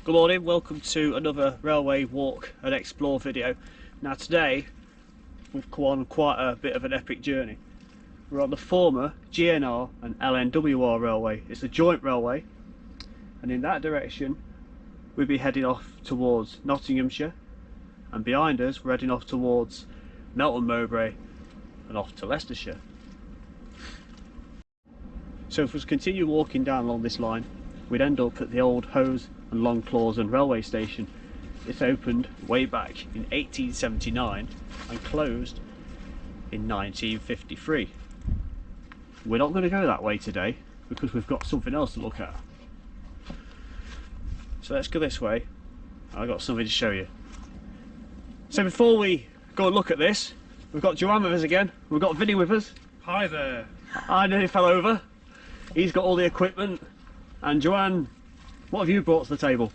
Good morning, welcome to another railway walk and explore video. Now today we've come on quite a bit of an epic journey. We're on the former GNR and LNWR railway. It's a joint railway, and in that direction we'll be heading off towards Nottinghamshire, and behind us we're heading off towards Melton Mowbray and off to Leicestershire. So if we continue walking down along this line, we'd end up at the old Hose and Long Clawson railway station. It opened way back in 1879 and closed in 1953. We're not going to go that way today because we've got something else to look at. So let's go this way. I've got something to show you. So before we go and look at this, we've got Joanne with us again. We've got Vinny with us. Hi there. I nearly fell over. He's got all the equipment. And Joanne, what have you brought to the table?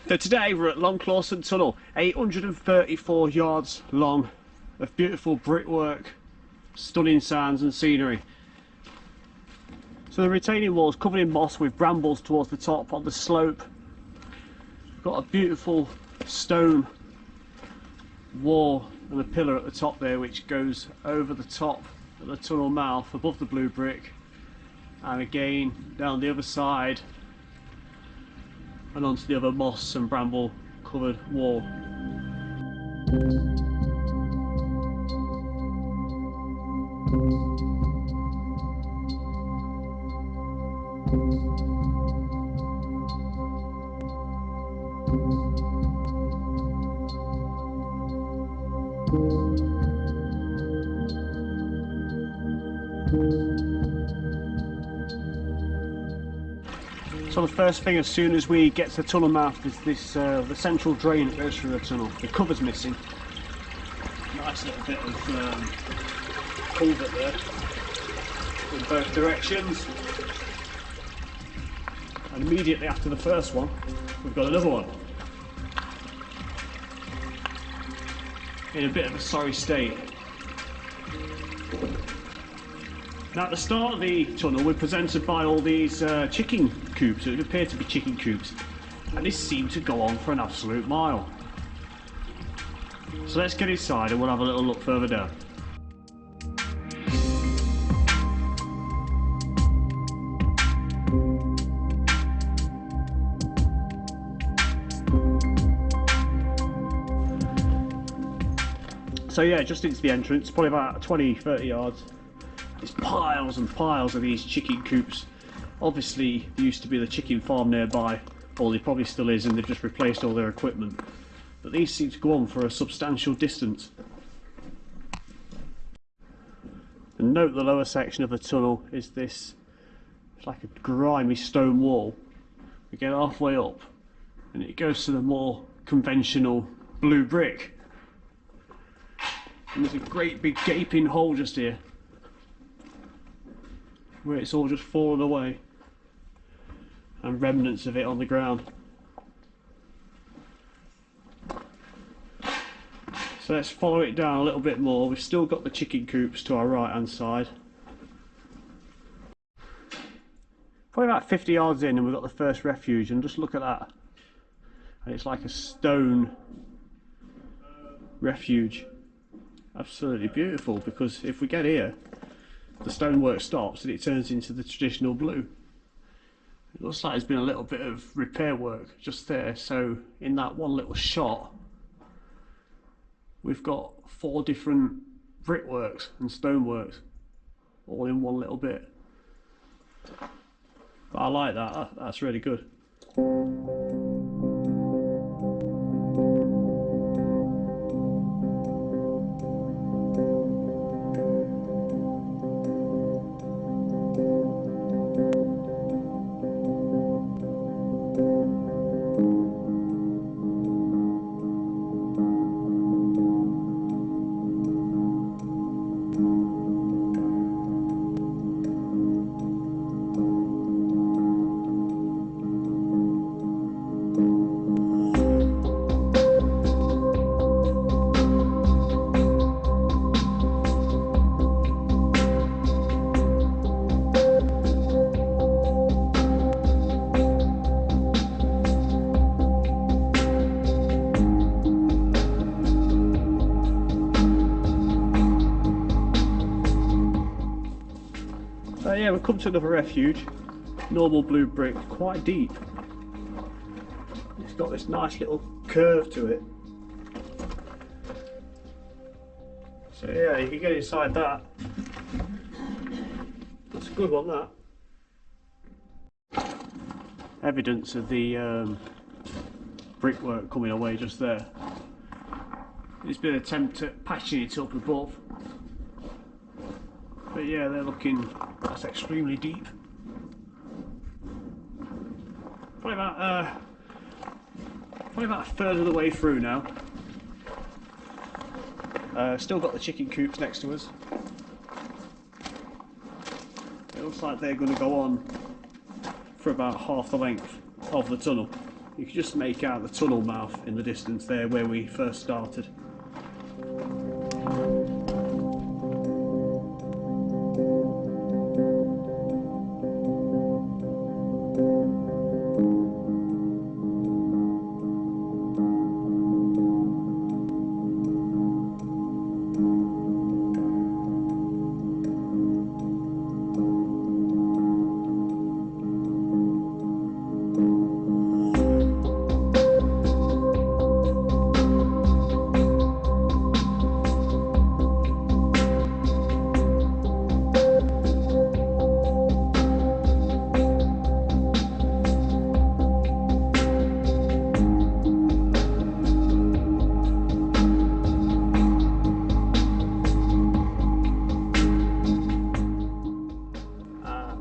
So today we're at Long Clawson Tunnel, 834 yards long of beautiful brickwork, stunning sounds and scenery. So the retaining wall is covered in moss with brambles towards the top on the slope. Got a beautiful stone wall and a pillar at the top there which goes over the top of the tunnel mouth above the blue brick, and again down the other side and onto the other moss and bramble covered wall. So the first thing, as soon as we get to the tunnel mouth, is this the central drain that goes through the tunnel. The cover's missing. Nice little bit of culvert there in both directions. And immediately after the first one, we've got another one in a bit of a sorry state. Now at the start of the tunnel we're presented by all these chicken coops. It appear to be chicken coops, and this seemed to go on for an absolute mile. So let's get inside and we'll have a little look further down. So yeah, just into the entrance, probably about 20-30 yards. There's piles and piles of these chicken coops. Obviously there used to be the chicken farm nearby, or there probably still is, and they've just replaced all their equipment. But these seem to go on for a substantial distance. And note the lower section of the tunnel is this, it's like a grimy stone wall. We get halfway up and it goes to the more conventional blue brick. And there's a great big gaping hole just here, where it's all just fallen away and remnants of it on the ground. So let's follow it down a little bit more. We've still got the chicken coops to our right hand side. Probably about 50 yards in and we've got the first refuge, and just look at that. And it's like a stone refuge. Absolutely beautiful, because if we get here, the stonework stops and it turns into the traditional blue. It looks like there's been a little bit of repair work just there. So in that one little shot we've got 4 different brickworks and stoneworks all in one little bit. But I like that, that's really good. Yeah, we've come to another refuge. Normal blue brick, quite deep. It's got this nice little curve to it. So yeah, you can get inside that. That's a good one, that. Evidence of the brickwork coming away just there. There's been an attempt at patching it up above. But yeah, they're looking, that's extremely deep. Probably about a third of the way through now. Still got the chicken coops next to us. It looks like they're going to go on for about half the length of the tunnel. You can just make out the tunnel mouth in the distance there where we first started.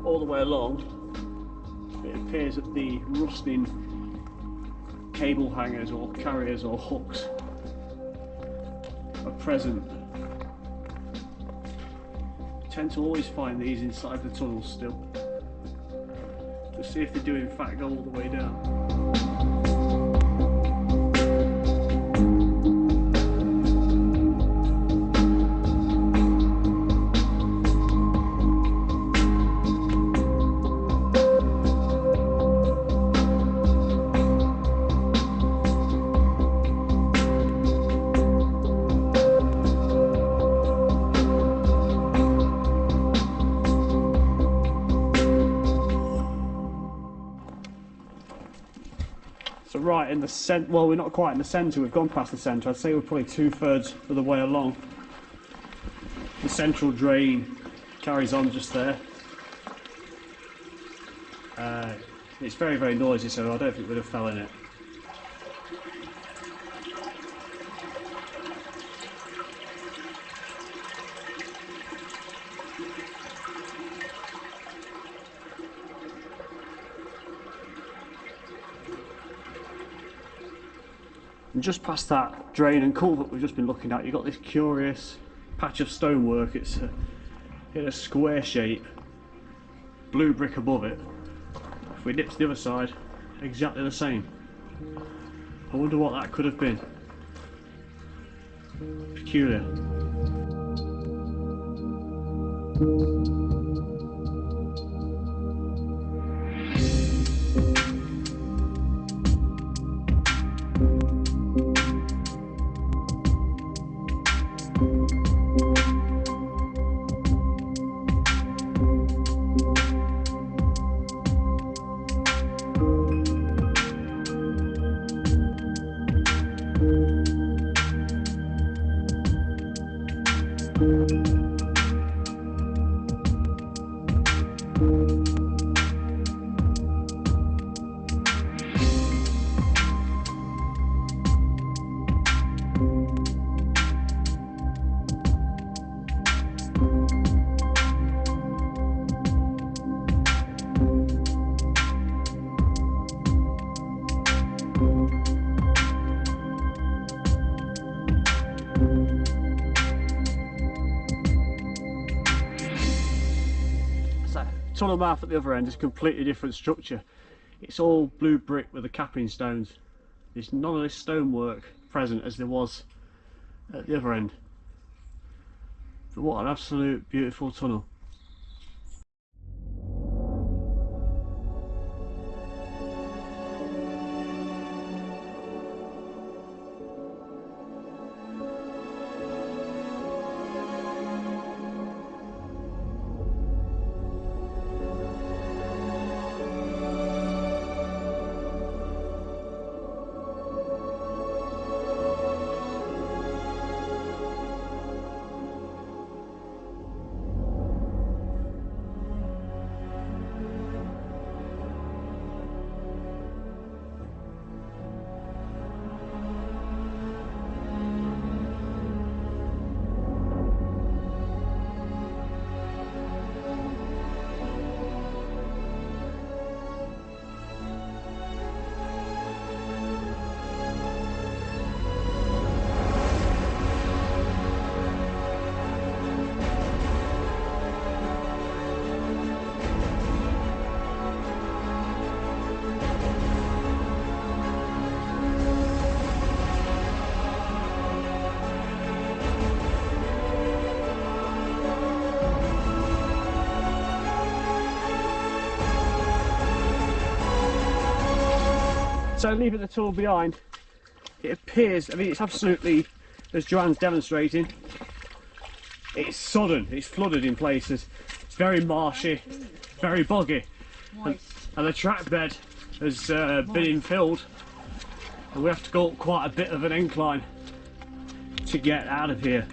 All the way along, it appears that the rusting cable hangers or carriers or hooks are present. You tend to always find these inside the tunnels still, to see if they do in fact go all the way down. So right in the centre, well, we're not quite in the centre, we've gone past the centre. I'd say we're probably 2/3 of the way along. The central drain carries on just there. It's very, very noisy, so I don't think we'd have fell in it. And just past that drain and culvert we've just been looking at, you've got this curious patch of stonework. It's in a square shape, blue brick above it. If we nip to the other side, exactly the same. I wonder what that could have been. Peculiar. Tunnel mouth at the other end is a completely different structure. It's all blue brick with the capping stones. There's none of this stonework present as there was at the other end. But what an absolute beautiful tunnel. So leaving the tool behind, it appears, I mean it's absolutely, as Joanne's demonstrating, it's sodden, it's flooded in places, it's very marshy, very boggy, and the track bed has been infilled, and we have to go up quite a bit of an incline to get out of here.